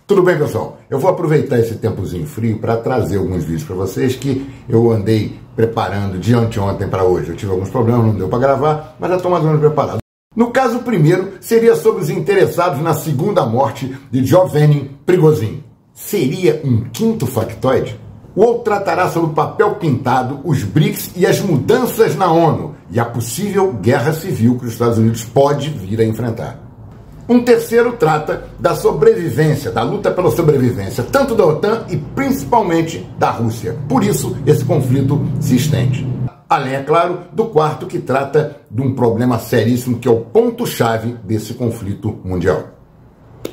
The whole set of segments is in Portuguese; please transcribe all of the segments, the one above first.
Tudo bem, pessoal? Eu vou aproveitar esse tempozinho frio para trazer alguns vídeos para vocês que eu andei preparando de anteontem para hoje. Eu tive alguns problemas, não deu para gravar, mas já estou mais ou menos preparado. No caso, o primeiro seria sobre os interessados na segunda morte de Yevgeny Prigozhin. Seria um quinto factoide? O outro tratará sobre o papel pintado, os BRICS e as mudanças na ONU e a possível guerra civil que os Estados Unidos pode vir a enfrentar. Um terceiro trata da sobrevivência, da luta pela sobrevivência, tanto da OTAN e principalmente da Rússia. Por isso, esse conflito se estende. Além, é claro, do quarto que trata de um problema seríssimo que é o ponto-chave desse conflito mundial.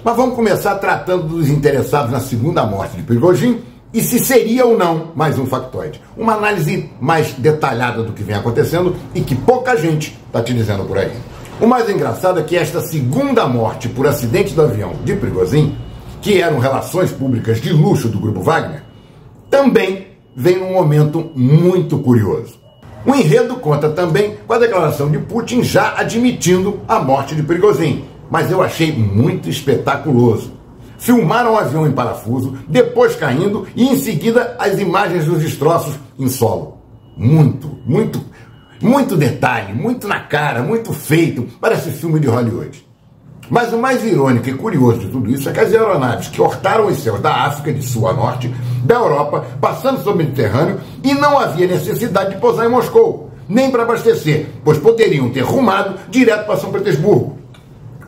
Mas vamos começar tratando dos interessados na segunda morte de Prigozhin e se seria ou não mais um factoide. Uma análise mais detalhada do que vem acontecendo e que pouca gente está te dizendo por aí. O mais engraçado é que esta segunda morte por acidente do avião de Prigozhin, que eram relações públicas de luxo do grupo Wagner, também vem num momento muito curioso. O enredo conta também com a declaração de Putin já admitindo a morte de Prigozhin, mas eu achei muito espetaculoso. Filmaram o avião em parafuso, depois caindo e em seguida as imagens dos destroços em solo. Muito detalhe, muito na cara, muito feito, parece filme de Hollywood. Mas o mais irônico e curioso de tudo isso é que as aeronaves que hortaram os céus da África de sul a norte, da Europa, passando sobre o Mediterrâneo, e não havia necessidade de pousar em Moscou, nem para abastecer, pois poderiam ter rumado direto para São Petersburgo,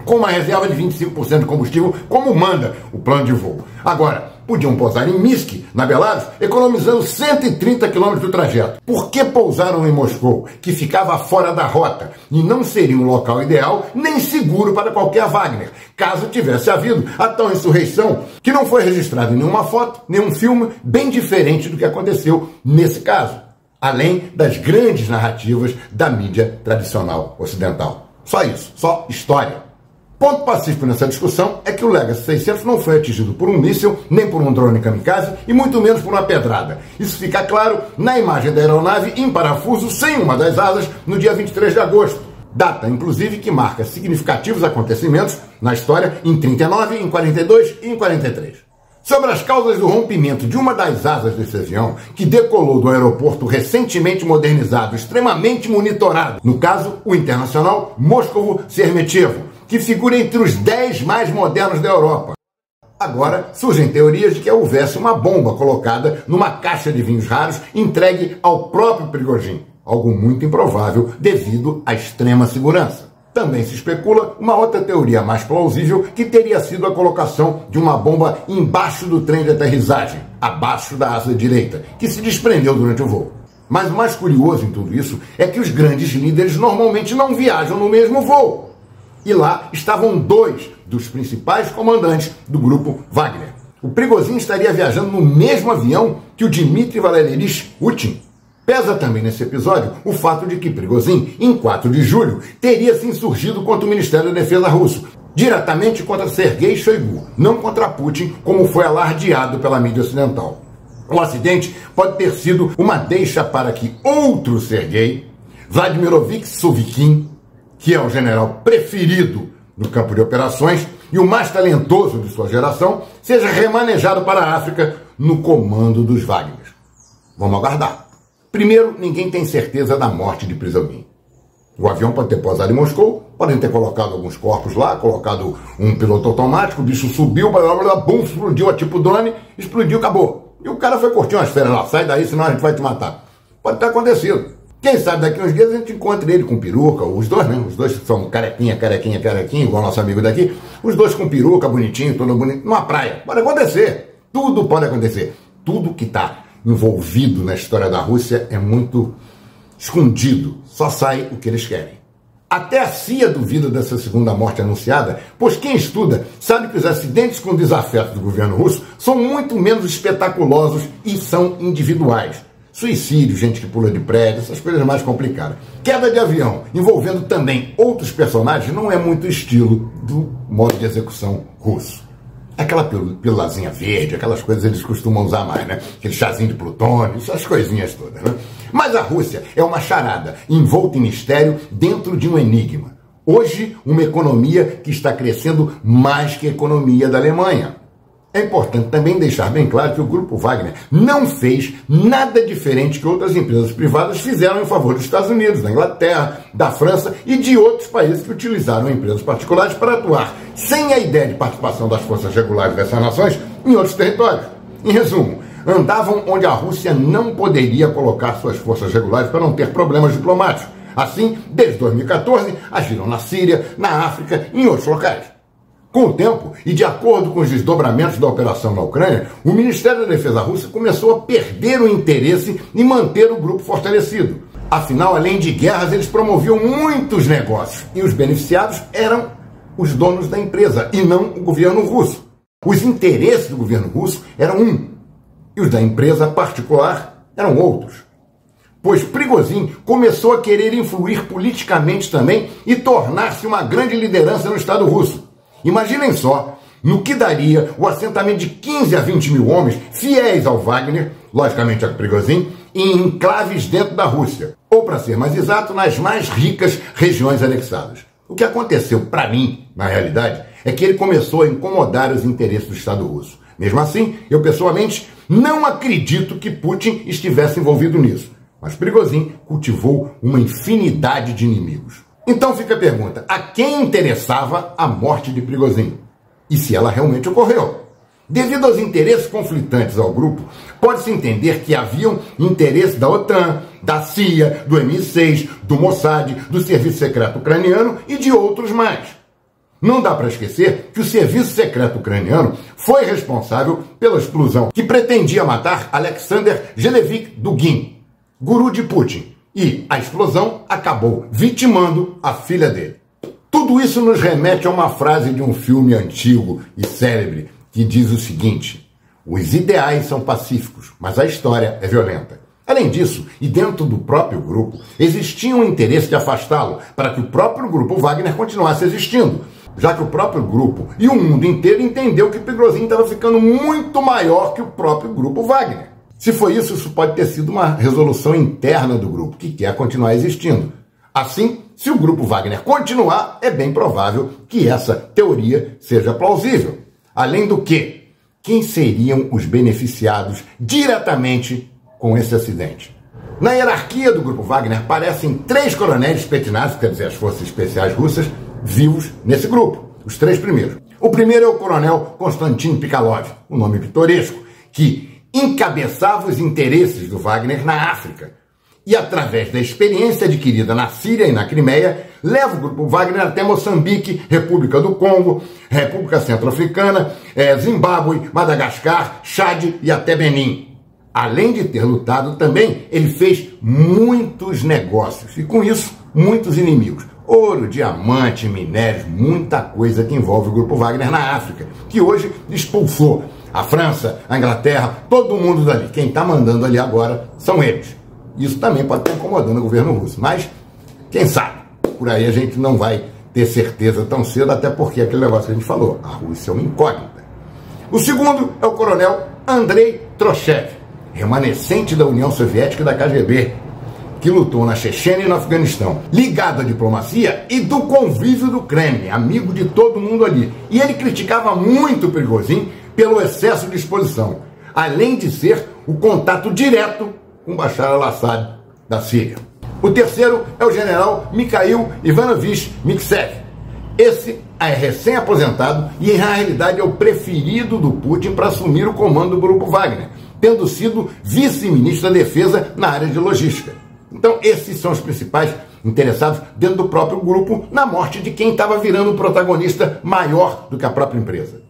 com uma reserva de 25% de combustível, como manda o plano de voo. Agora, podiam pousar em Minsk, na Belarus, economizando 130 km do trajeto. Por que pousaram em Moscou, que ficava fora da rota, e não seria um local ideal nem seguro para qualquer Wagner, caso tivesse havido a tal insurreição, que não foi registrada em nenhuma foto, nenhum filme, bem diferente do que aconteceu nesse caso, além das grandes narrativas da mídia tradicional ocidental. Só isso, só história. Ponto pacífico nessa discussão é que o Legacy 600 não foi atingido por um míssil, nem por um drone kamikaze e muito menos por uma pedrada. Isso fica claro na imagem da aeronave em parafuso sem uma das asas no dia 23 de agosto. Data, inclusive, que marca significativos acontecimentos na história em 39, em 42 e em 43. Sobre as causas do rompimento de uma das asas desse avião, que decolou do aeroporto recentemente modernizado, extremamente monitorado, no caso, o internacional Moscovo-Sheremetyevo, que figura entre os 10 mais modernos da Europa. Agora surgem teorias de que houvesse uma bomba colocada numa caixa de vinhos raros entregue ao próprio Prigozhin, algo muito improvável devido à extrema segurança. Também se especula uma outra teoria mais plausível que teria sido a colocação de uma bomba embaixo do trem de aterrissagem, abaixo da asa direita, que se desprendeu durante o voo. Mas o mais curioso em tudo isso é que os grandes líderes normalmente não viajam no mesmo voo. E lá estavam dois dos principais comandantes do grupo Wagner. O Prigozhin estaria viajando no mesmo avião que o Dmitry Valeriyevich Putin. Pesa também nesse episódio o fato de que Prigozhin, em 4 de julho, teria se insurgido contra o Ministério da Defesa russo, diretamente contra Sergei Shoigu, não contra Putin, como foi alardeado pela mídia ocidental. O acidente pode ter sido uma deixa para que outro Sergei, Vladimirovich Surovikin, que é o general preferido no campo de operações e o mais talentoso de sua geração, seja remanejado para a África no comando dos Wagner. Vamos aguardar. Primeiro, ninguém tem certeza da morte de Prigozhin. O avião pode ter pousado em Moscou, podem ter colocado alguns corpos lá, colocado um piloto automático, o bicho subiu, bum, explodiu a tipo drone, explodiu, acabou. E o cara foi curtir umas férias lá, sai daí, senão a gente vai te matar. Pode ter acontecido. Quem sabe daqui uns dias a gente encontra ele com peruca, os dois, né? Os dois são carequinha, igual nosso amigo daqui. Os dois com peruca, bonitinho, todo bonito, numa praia. Pode acontecer. Tudo pode acontecer. Tudo que está envolvido na história da Rússia é muito escondido. Só sai o que eles querem. Até a CIA duvida dessa segunda morte anunciada, pois quem estuda sabe que os acidentes com desafeto do governo russo são muito menos espetaculosos e são individuais. Suicídio, gente que pula de prédio, essas coisas mais complicadas. Queda de avião, envolvendo também outros personagens, não é muito estilo do modo de execução russo. Aquela pílulazinha verde, aquelas coisas eles costumam usar mais, né? Aquele chazinho de plutônio, essas coisinhas todas, né? Mas a Rússia é uma charada, envolta em mistério dentro de um enigma. Hoje, uma economia que está crescendo mais que a economia da Alemanha. É importante também deixar bem claro que o Grupo Wagner não fez nada diferente que outras empresas privadas fizeram em favor dos Estados Unidos, da Inglaterra, da França e de outros países que utilizaram empresas particulares para atuar sem a ideia de participação das forças regulares dessas nações em outros territórios. Em resumo, andavam onde a Rússia não poderia colocar suas forças regulares para não ter problemas diplomáticos. Assim, desde 2014, agiram na Síria, na África e em outros locais. Com o tempo, e de acordo com os desdobramentos da operação na Ucrânia, o Ministério da Defesa russo começou a perder o interesse em manter o grupo fortalecido. Afinal, além de guerras, eles promoviam muitos negócios, e os beneficiados eram os donos da empresa, e não o governo russo. Os interesses do governo russo eram um, e os da empresa particular eram outros. Pois Prigozhin começou a querer influir politicamente também e tornar-se uma grande liderança no Estado russo. Imaginem só no que daria o assentamento de 15 a 20 mil homens fiéis ao Wagner, logicamente a Prigozhin, em enclaves dentro da Rússia, ou para ser mais exato, nas mais ricas regiões anexadas. O que aconteceu para mim, na realidade, é que ele começou a incomodar os interesses do Estado russo. Mesmo assim, eu pessoalmente não acredito que Putin estivesse envolvido nisso, mas Prigozhin cultivou uma infinidade de inimigos. Então fica a pergunta, a quem interessava a morte de Prigozhin? E se ela realmente ocorreu? Devido aos interesses conflitantes ao grupo, pode-se entender que haviam interesses da OTAN, da CIA, do MI6, do Mossad, do Serviço Secreto Ucraniano e de outros mais. Não dá para esquecer que o Serviço Secreto Ucraniano foi responsável pela explosão que pretendia matar Alexander Gelevik Dugin, guru de Putin. E a explosão acabou vitimando a filha dele. Tudo isso nos remete a uma frase de um filme antigo e célebre que diz o seguinte: os ideais são pacíficos, mas a história é violenta. Além disso, e dentro do próprio grupo, existia um interesse de afastá-lo para que o próprio grupo Wagner continuasse existindo, já que o próprio grupo e o mundo inteiro entendeu que Prigozhin estava ficando muito maior que o próprio grupo Wagner. Se foi isso, isso pode ter sido uma resolução interna do grupo, que quer continuar existindo. Assim, se o grupo Wagner continuar, é bem provável que essa teoria seja plausível. Além do que, quem seriam os beneficiados diretamente com esse acidente? Na hierarquia do grupo Wagner, aparecem 3 coronéis Spetsnaz, quer dizer, as forças especiais russas, vivos nesse grupo, os 3 primeiros. O primeiro é o coronel Konstantin Pikalov, um nome pitoresco, que encabeçava os interesses do Wagner na África e, através da experiência adquirida na Síria e na Crimeia, leva o grupo Wagner até Moçambique, República do Congo, República Centro-Africana, Zimbábue, Madagascar, Chad e até Benin. Além de ter lutado também, ele fez muitos negócios e, com isso, muitos inimigos. Ouro, diamante, minérios, muita coisa que envolve o grupo Wagner na África, que hoje expulsou a França, a Inglaterra, todo mundo dali. Quem está mandando ali agora são eles. Isso também pode estar incomodando o governo russo, mas quem sabe? Por aí a gente não vai ter certeza tão cedo, até porque aquele negócio que a gente falou, a Rússia é uma incógnita. O segundo é o coronel Andrei Trochev, remanescente da União Soviética e da KGB, que lutou na Chechênia e no Afeganistão, ligado à diplomacia e do convívio do Kremlin, amigo de todo mundo ali. E ele criticava muito Prigozhin pelo excesso de exposição, além de ser o contato direto com Bashar al-Assad da Síria. O terceiro é o general Mikhail Ivanovich Miksev. Esse é recém-aposentado e, na realidade, é o preferido do Putin para assumir o comando do grupo Wagner, tendo sido vice-ministro da Defesa na área de logística. Então, esses são os principais interessados dentro do próprio grupo na morte de quem estava virando um protagonista maior do que a própria empresa.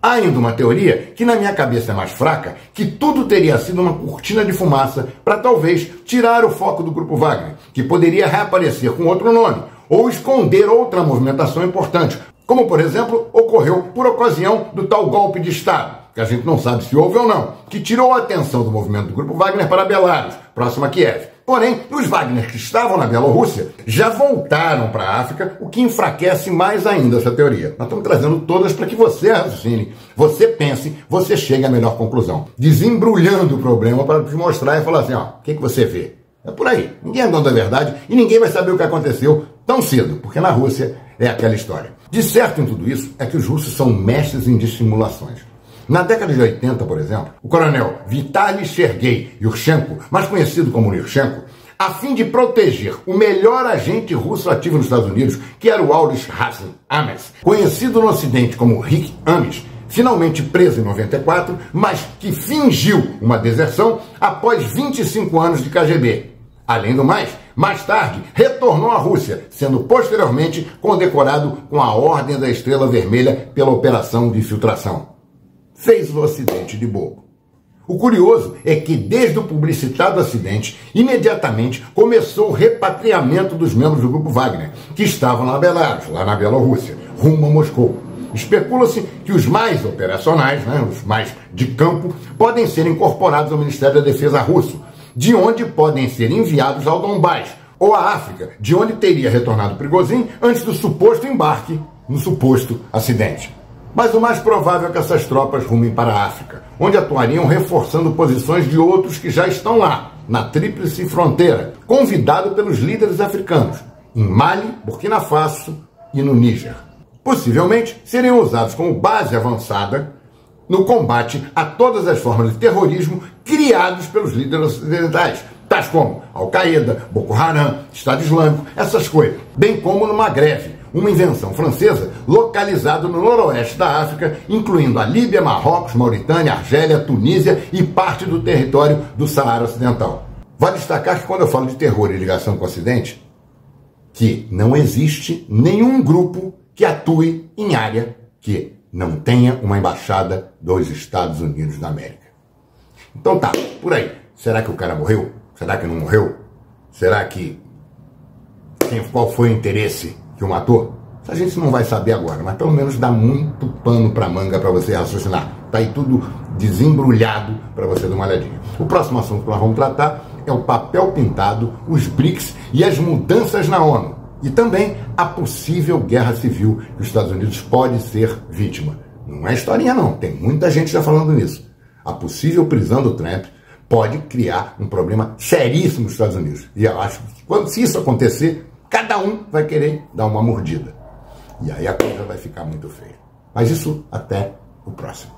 Há ainda uma teoria, que na minha cabeça é mais fraca, que tudo teria sido uma cortina de fumaça para talvez tirar o foco do grupo Wagner, que poderia reaparecer com outro nome, ou esconder outra movimentação importante, como, por exemplo, ocorreu por ocasião do tal golpe de Estado, que a gente não sabe se houve ou não, que tirou a atenção do movimento do grupo Wagner para Belarus, próximo a Kiev. Porém, os Wagner que estavam na Bielorrússia já voltaram para a África, o que enfraquece mais ainda essa teoria. Nós estamos trazendo todas para que você raciocine, você pense, você chegue à melhor conclusão. Desembrulhando o problema para te mostrar e falar assim, ó, o que você vê? É por aí. Ninguém é dono da verdade e ninguém vai saber o que aconteceu tão cedo, porque na Rússia é aquela história. De certo em tudo isso é que os russos são mestres em dissimulações. Na década de 80, por exemplo, o coronel Vitaly Sergei Yurchenko, mais conhecido como Yurchenko, a fim de proteger o melhor agente russo ativo nos Estados Unidos, que era o Aldrich Ames, conhecido no Ocidente como Rick Ames, finalmente preso em 94, mas que fingiu uma deserção após 25 anos de KGB. Além do mais tarde, retornou à Rússia, sendo posteriormente condecorado com a Ordem da Estrela Vermelha pela operação de infiltração. Fez o Ocidente de bobo. O curioso é que, desde o publicitado acidente, imediatamente começou o repatriamento dos membros do grupo Wagner, que estavam na Belarus, lá na Bielorrússia, rumo a Moscou. Especula-se que os mais operacionais, os mais de campo, podem ser incorporados ao Ministério da Defesa russo, de onde podem ser enviados ao Donbás, ou à África, de onde teria retornado Prigozhin antes do suposto embarque no suposto acidente. Mas o mais provável é que essas tropas rumem para a África, onde atuariam reforçando posições de outros que já estão lá, na Tríplice Fronteira, convidado pelos líderes africanos, em Mali, Burkina Faso e no Níger. Possivelmente seriam usados como base avançada no combate a todas as formas de terrorismo criados pelos líderes ocidentais, tais como Al-Qaeda, Boko Haram, Estado Islâmico, essas coisas, bem como no Magreb, uma invenção francesa localizada no noroeste da África, incluindo a Líbia, Marrocos, Mauritânia, Argélia, Tunísia e parte do território do Saara Ocidental. Vale destacar que quando eu falo de terror e ligação com o Ocidente, que não existe nenhum grupo que atue em área que não tenha uma embaixada dos Estados Unidos da América. Então tá, por aí. Será que o cara morreu? Será que não morreu? Será que... Qual foi o interesse que o matou? A gente não vai saber agora, mas pelo menos dá muito pano pra manga pra você raciocinar. Tá aí tudo desembrulhado pra você dar uma olhadinha. O próximo assunto que nós vamos tratar é o papel pintado, os BRICS e as mudanças na ONU. E também a possível guerra civil que os Estados Unidos pode ser vítima. Não é historinha não, tem muita gente já falando nisso. A possível prisão do Trump pode criar um problema seríssimo nos Estados Unidos. E eu acho que se isso acontecer, cada um vai querer dar uma mordida. E aí a coisa vai ficar muito feia. Mas isso até o próximo.